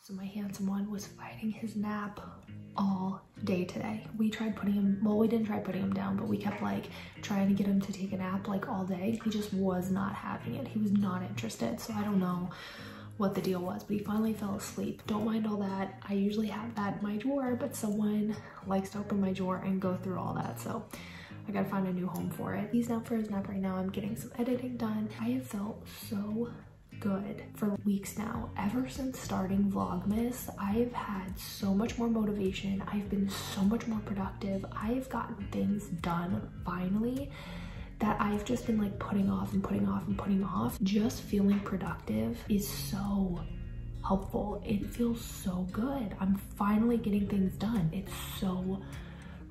So my handsome one was fighting his nap all day today. We tried putting him, well, we didn't try putting him down, but we kept like trying to get him to take a nap like all day. He just was not having it. He was not interested. So I don't know what the deal was, but he finally fell asleep. Don't mind all that. I usually have that in my drawer, but someone likes to open my drawer and go through all that. So I gotta find a new home for it. He's down for his nap right now. I'm getting some editing done. I have felt so good for weeks now. Ever since starting Vlogmas, I've had so much more motivation. I've been so much more productive. I've gotten things done finally that I've just been like putting off and putting off and putting off. Just feeling productive is so helpful. It feels so good. I'm finally getting things done. It's so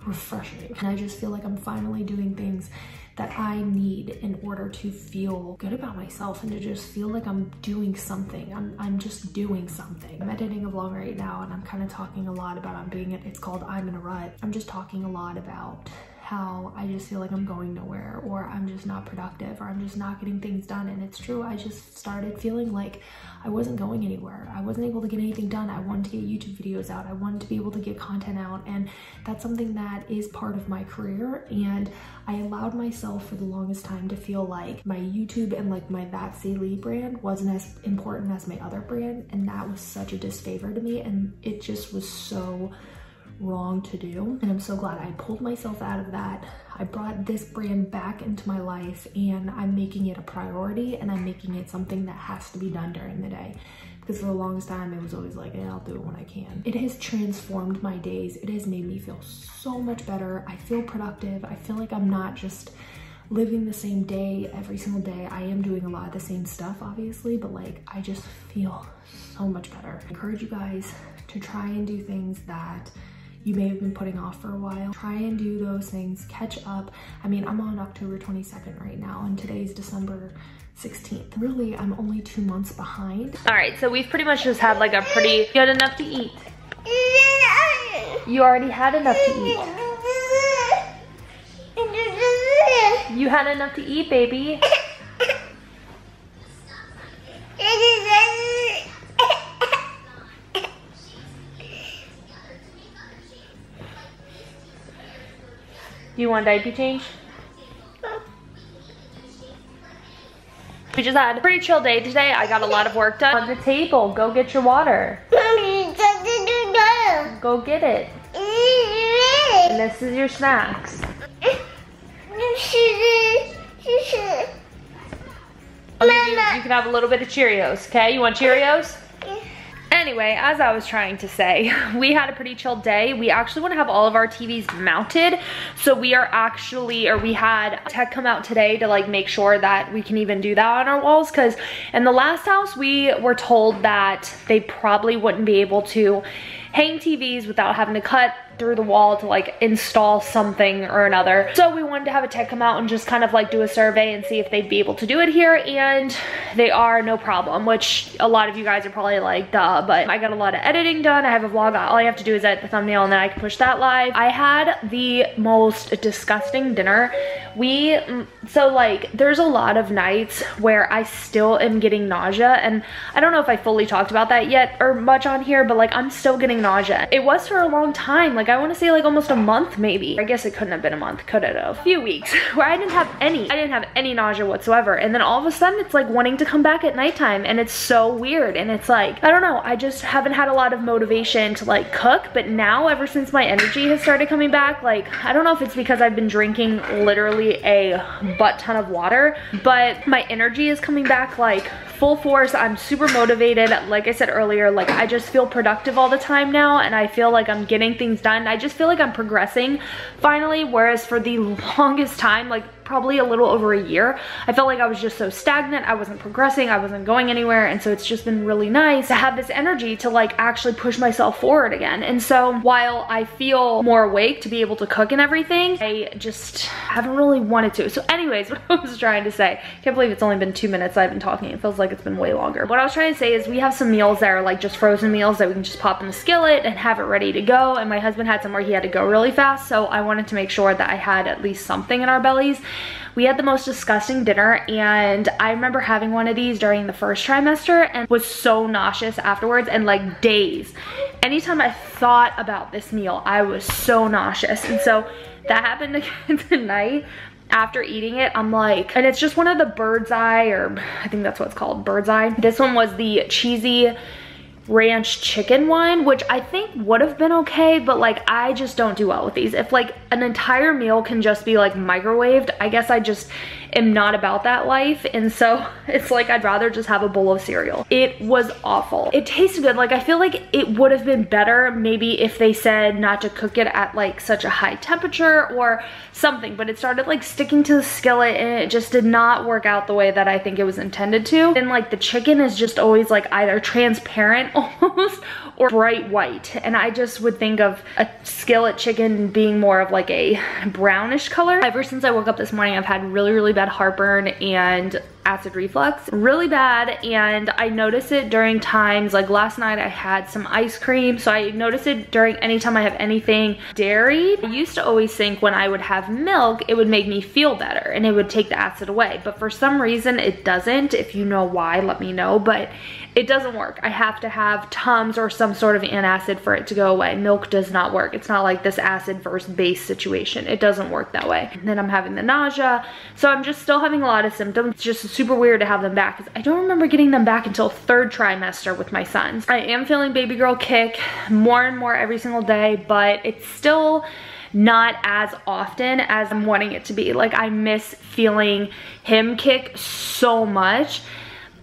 refreshing. And I just feel like I'm finally doing things that I need in order to feel good about myself and to just feel like I'm doing something. I'm just doing something. I'm editing a vlog right now and I'm kind of talking a lot about it's called I'm in a rut. I'm just talking a lot about how I just feel like I'm going nowhere, or I'm just not productive, or I'm just not getting things done. And it's true, I just started feeling like I wasn't going anywhere. I wasn't able to get anything done. I wanted to get YouTube videos out. I wanted to be able to get content out, and that's something that is part of my career. And I allowed myself for the longest time to feel like my YouTube and like my That's Leigh brand wasn't as important as my other brand, and that was such a disfavor to me, and it just was so wrong to do. And I'm so glad I pulled myself out of that. I brought this brand back into my life, and I'm making it a priority, and I'm making it something that has to be done during the day. Because for the longest time, it was always like, yeah, I'll do it when I can. It has transformed my days. It has made me feel so much better. I feel productive. I feel like I'm not just living the same day every single day. I am doing a lot of the same stuff, obviously, but like, I just feel so much better. I encourage you guys to try and do things that you may have been putting off for a while. Try and do those things, catch up. I mean, I'm on October 22nd right now, and today's December 16th. Really, I'm only 2 months behind. All right, so we've pretty much just had like a pretty, you had enough to eat. You already had enough to eat. You had enough to eat, baby. Do you want diaper change? We just had a pretty chill day today. I got a lot of work done. On the table, go get your water. Mommy, go get it. And this is your snacks. You can have a little bit of Cheerios, okay? You want Cheerios? Anyway, as I was trying to say, we had a pretty chill day. We actually want to have all of our TVs mounted. So we are actually, or we had tech come out today to like make sure that we can even do that on our walls. Cause in the last house, we were told that they probably wouldn't be able to hang TVs without having to cut through the wall to like install something or another. So we wanted to have a tech come out and just kind of like do a survey and see if they'd be able to do it here, and they are, no problem, which a lot of you guys are probably like, duh, but I got a lot of editing done. I have a vlog, all I have to do is edit the thumbnail and then I can push that live. I had the most disgusting dinner. So like there's a lot of nights where I still am getting nausea, and I don't know if I fully talked about that yet or much on here, but like I'm still getting nausea. It was for a long time, like I want to say like almost a month maybe. I guess it couldn't have been a month, could it have? A few weeks where I didn't have any nausea whatsoever, and then all of a sudden it's like wanting to come back at nighttime, and it's so weird. And it's like, I don't know, I just haven't had a lot of motivation to like cook, but now ever since my energy has started coming back, like I don't know if it's because I've been drinking literally a butt ton of water, but my energy is coming back like full force. I'm super motivated. Like I said earlier, like I just feel productive all the time now, and I feel like I'm getting things done. I just feel like I'm progressing finally, whereas for the longest time, like probably a little over a year, I felt like I was just so stagnant. I wasn't progressing, I wasn't going anywhere. And so it's just been really nice to have this energy to like actually push myself forward again. And so while I feel more awake to be able to cook and everything, I just haven't really wanted to. So anyways, what I was trying to say, can't believe it's only been 2 minutes I've been talking. It feels like it's been way longer. What I was trying to say is we have some meals that are like just frozen meals that we can just pop in the skillet and have it ready to go. And my husband had somewhere he had to go really fast, so I wanted to make sure that I had at least something in our bellies. We had the most disgusting dinner, and I remember having one of these during the first trimester and was so nauseous afterwards, and like days. Anytime I thought about this meal, I was so nauseous. And so that happened again tonight. After eating it, I'm like, and it's just one of the bird's eye, or I think that's what it's called, bird's eye. This one was the cheesy ranch chicken one, which I think would have been okay, but like I just don't do well with these. If like an entire meal can just be like microwaved, I guess I just am not about that life, and so it's like I'd rather just have a bowl of cereal. It was awful. It tasted good. Like I feel like it would have been better maybe if they said not to cook it at like such a high temperature or something, but it started like sticking to the skillet and it just did not work out the way that I think it was intended to. And like the chicken is just always like either transparent almost or bright white, and I just would think of a skillet chicken being more of like a brownish color. Ever since I woke up this morning, I've had really bad heartburn and acid reflux, really bad, and I notice it during times like last night I had some ice cream, so I notice it during any time I have anything dairy. I used to always think when I would have milk it would make me feel better and it would take the acid away, but for some reason it doesn't. If you know why, let me know, but it doesn't work. I have to have Tums or some sort of antacid for it to go away. Milk does not work. It's not like this acid versus base situation. It doesn't work that way. And then I'm having the nausea, so I'm just still having a lot of symptoms. It's just super weird to have them back because I don't remember getting them back until third trimester with my sons. I am feeling baby girl kick more and more every single day, but it's still not as often as I'm wanting it to be. Like I miss feeling him kick so much.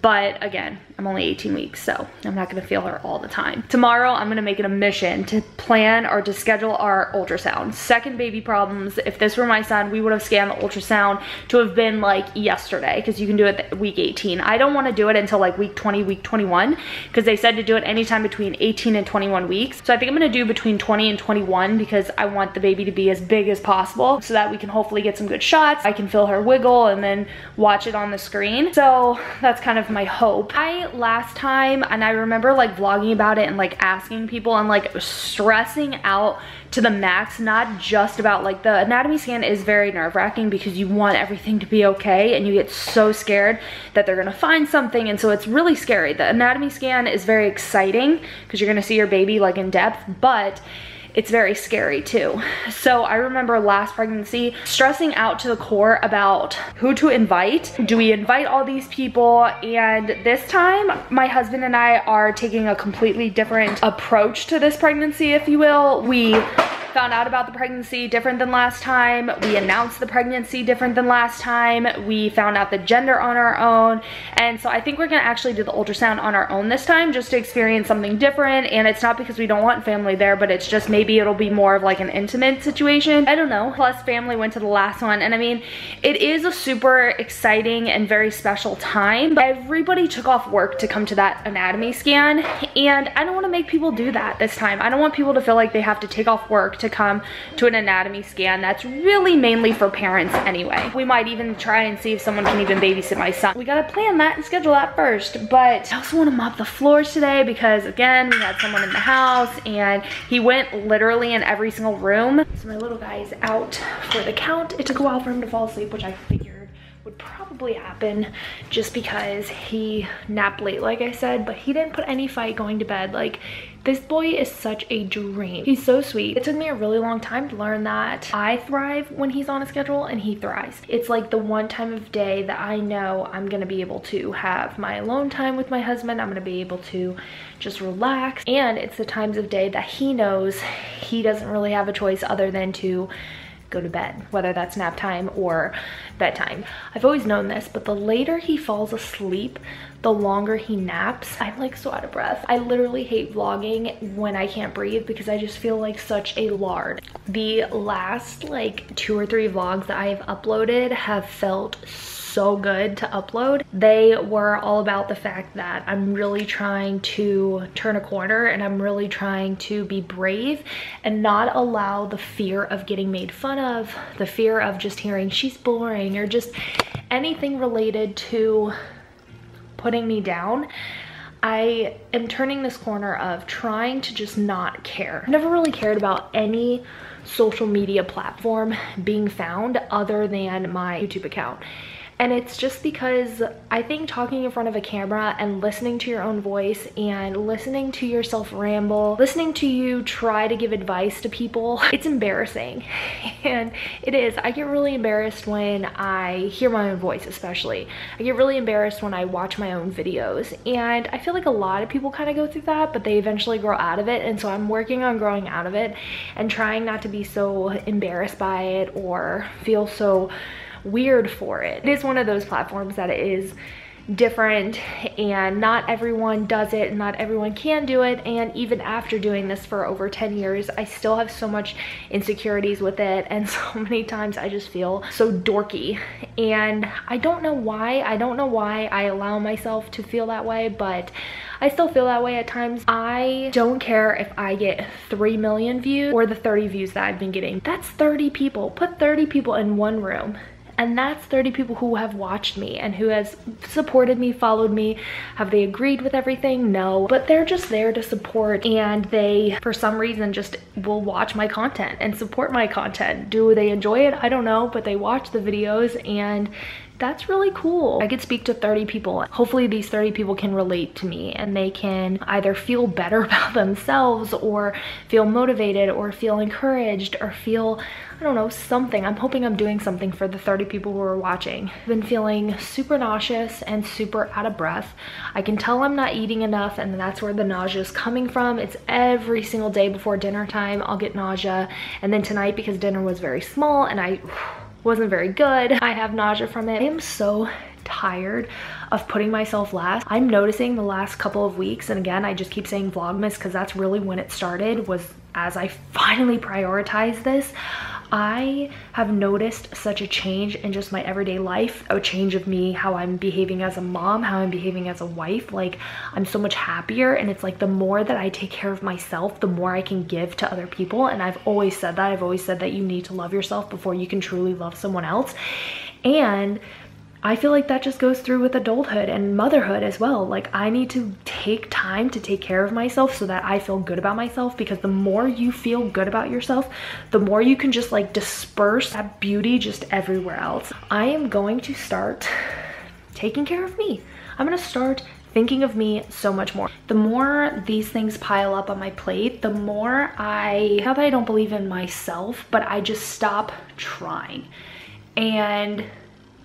But again, I'm only 18 weeks, so I'm not gonna feel her all the time. Tomorrow, I'm gonna make it a mission to plan or to schedule our ultrasound. Second baby problems. If this were my son, we would have scanned the ultrasound to have been like yesterday, because you can do it week 18. I don't wanna do it until like week 20, week 21, because they said to do it anytime between 18 and 21 weeks. So I think I'm gonna do between 20 and 21 because I want the baby to be as big as possible so that we can hopefully get some good shots. I can feel her wiggle and then watch it on the screen. So that's kind of my hope. Last time, and I remember like vlogging about it and like asking people and like stressing out to the max, not just about like the anatomy scan is very nerve-wracking because you want everything to be okay and you get so scared that they're gonna find something, and so it's really scary. The anatomy scan is very exciting because you're gonna see your baby like in depth, but it's very scary too. So I remember last pregnancy stressing out to the core about who to invite. Do we invite all these people? And this time my husband and I are taking a completely different approach to this pregnancy, if you will. We found out about the pregnancy different than last time. We announced the pregnancy different than last time. We found out the gender on our own. And so I think we're gonna actually do the ultrasound on our own this time just to experience something different. And it's not because we don't want family there, but it's just maybe it'll be more of like an intimate situation. I don't know. Plus family went to the last one. And I mean, it is a super exciting and very special time. But everybody took off work to come to that anatomy scan. And I don't wanna make people do that this time. I don't want people to feel like they have to take off work to come to an anatomy scan. That's really mainly for parents anyway. We might even try and see if someone can even babysit my son. We gotta plan that and schedule that first. But I also want to mop the floors today because again, we had someone in the house and he went literally in every single room. So my little guy is out for the count. It took a while for him to fall asleep, which I figured would probably happen just because he napped late, like I said, but he didn't put any fight going to bed. Like, this boy is such a dream. He's so sweet. It took me a really long time to learn that I thrive when he's on a schedule and he thrives. It's like the one time of day that I know I'm gonna be able to have my alone time with my husband. I'm gonna be able to just relax. And it's the times of day that he knows he doesn't really have a choice other than to go to bed, whether that's nap time or bedtime. I've always known this, but the later he falls asleep, the longer he naps. I'm like so out of breath. I literally hate vlogging when I can't breathe because I just feel like such a lard. The last like 2 or 3 vlogs that I have uploaded have felt so good to upload. They were all about the fact that I'm really trying to turn a corner and I'm really trying to be brave and not allow the fear of getting made fun of, the fear of just hearing she's boring or just anything related to putting me down. I am turning this corner of trying to just not care. I've never really cared about any social media platform being found other than my YouTube account. And it's just because I think talking in front of a camera and listening to your own voice and listening to yourself ramble, listening to you try to give advice to people, it's embarrassing. And it is. I get really embarrassed when I hear my own voice, especially. I get really embarrassed when I watch my own videos. And I feel like a lot of people kind of go through that, but they eventually grow out of it. And so I'm working on growing out of it and trying not to be so embarrassed by it or feel so weird for it. It is one of those platforms that is different and not everyone does it, not everyone can do it, and even after doing this for over 10 years I still have so much insecurities with it, and so many times I just feel so dorky, and I don't know why. I don't know why I allow myself to feel that way, but I still feel that way at times. I don't care if I get 3 million views or the 30 views that I've been getting. That's 30 people. Put 30 people in one room. And that's 30 people who have watched me and who has supported me, followed me. Have they agreed with everything? No. But they're just there to support, and they, for some reason, just will watch my content and support my content. Do they enjoy it? I don't know, but they watch the videos, and that's really cool. I could speak to 30 people. Hopefully these 30 people can relate to me and they can either feel better about themselves or feel motivated or feel encouraged or feel, I don't know, something. I'm hoping I'm doing something for the 30 people who are watching. I've been feeling super nauseous and super out of breath. I can tell I'm not eating enough, and that's where the nausea is coming from. It's every single day before dinner time I'll get nausea, and then tonight, because dinner was very small and I wasn't very good, I have nausea from it. I am so tired of putting myself last. I'm noticing the last couple of weeks, and again, I just keep saying Vlogmas because that's really when it started, was as I finally prioritized this. I have noticed such a change in just my everyday life, a change of me, how I'm behaving as a mom, how I'm behaving as a wife. Like, I'm so much happier, and it's like the more that I take care of myself, the more I can give to other people. And I've always said that. I've always said that you need to love yourself before you can truly love someone else. And I feel like that just goes through with adulthood and motherhood as well. Like, I need to take time to take care of myself so that I feel good about myself, because the more you feel good about yourself, the more you can just like disperse that beauty just everywhere else. I am going to start taking care of me. I'm gonna start thinking of me so much more. The more these things pile up on my plate, the more not that I don't believe in myself, but I just stop trying. And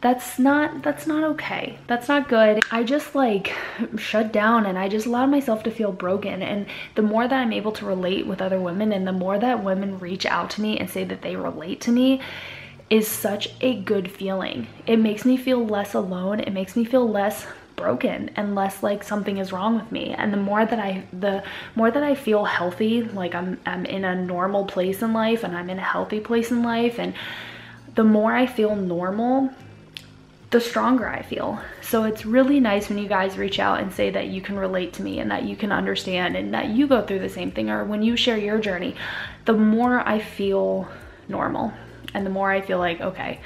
that's not okay. That's not good. I just like shut down, and I just allowed myself to feel broken. And the more that I'm able to relate with other women, and the more that women reach out to me and say that they relate to me, is such a good feeling. It makes me feel less alone. It makes me feel less broken and less like something is wrong with me. And the more that I feel healthy, like I'm in a normal place in life and I'm in a healthy place in life, and the more I feel normal, the stronger I feel. So it's really nice when you guys reach out and say that you can relate to me and that you can understand and that you go through the same thing, or when you share your journey. The more I feel normal, and the more I feel like, okay,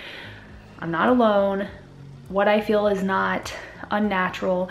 I'm not alone. What I feel is not unnatural.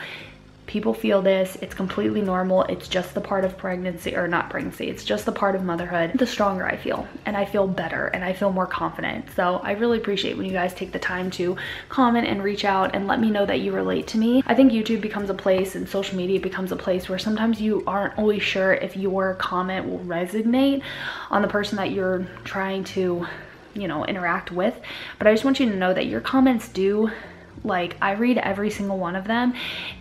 People feel this. It's completely normal. It's just the part of pregnancy, or not pregnancy. It's just the part of motherhood. The stronger I feel, and I feel better, and I feel more confident. So I really appreciate when you guys take the time to comment and reach out and let me know that you relate to me. I think YouTube becomes a place, and social media becomes a place where sometimes you aren't always sure if your comment will resonate on the person that you're trying to, you know, interact with. But I just want you to know that your comments do, like, I read every single one of them,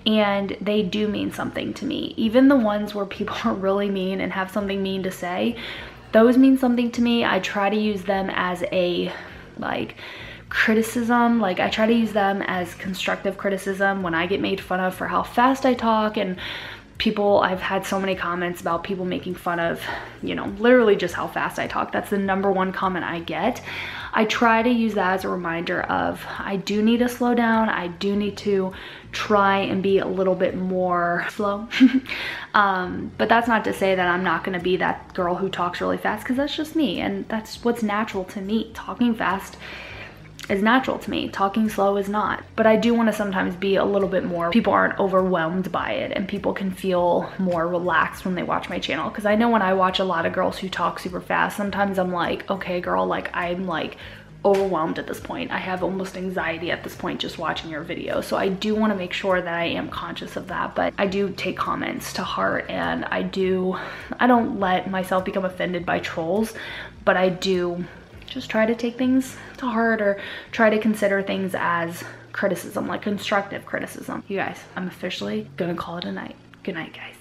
and they do mean something to me. Even the ones where people are really mean and have something mean to say, those mean something to me. I try to use them as a, like, criticism. Like, I try to use them as constructive criticism when I get made fun of for how fast I talk. And people, I've had so many comments about people making fun of, you know, literally just how fast I talk. That's the #1 comment I get. I try to use that as a reminder of, I do need to slow down. I do need to try and be a little bit more slow. But that's not to say that I'm not going to be that girl who talks really fast, because that's just me, and that's what's natural to me. Talking fast is natural to me. Talking slow is not. But I do want to sometimes be a little bit more, people aren't overwhelmed by it and people can feel more relaxed when they watch my channel. Because I know when I watch a lot of girls who talk super fast, sometimes I'm like, okay girl, like I'm like overwhelmed at this point. I have almost anxiety at this point just watching your video. So I do want to make sure that I am conscious of that, but I do take comments to heart, and I don't let myself become offended by trolls, but I do just try to take things to heart or try to consider things as criticism, like constructive criticism. You guys, I'm officially gonna call it a night. Good night, guys.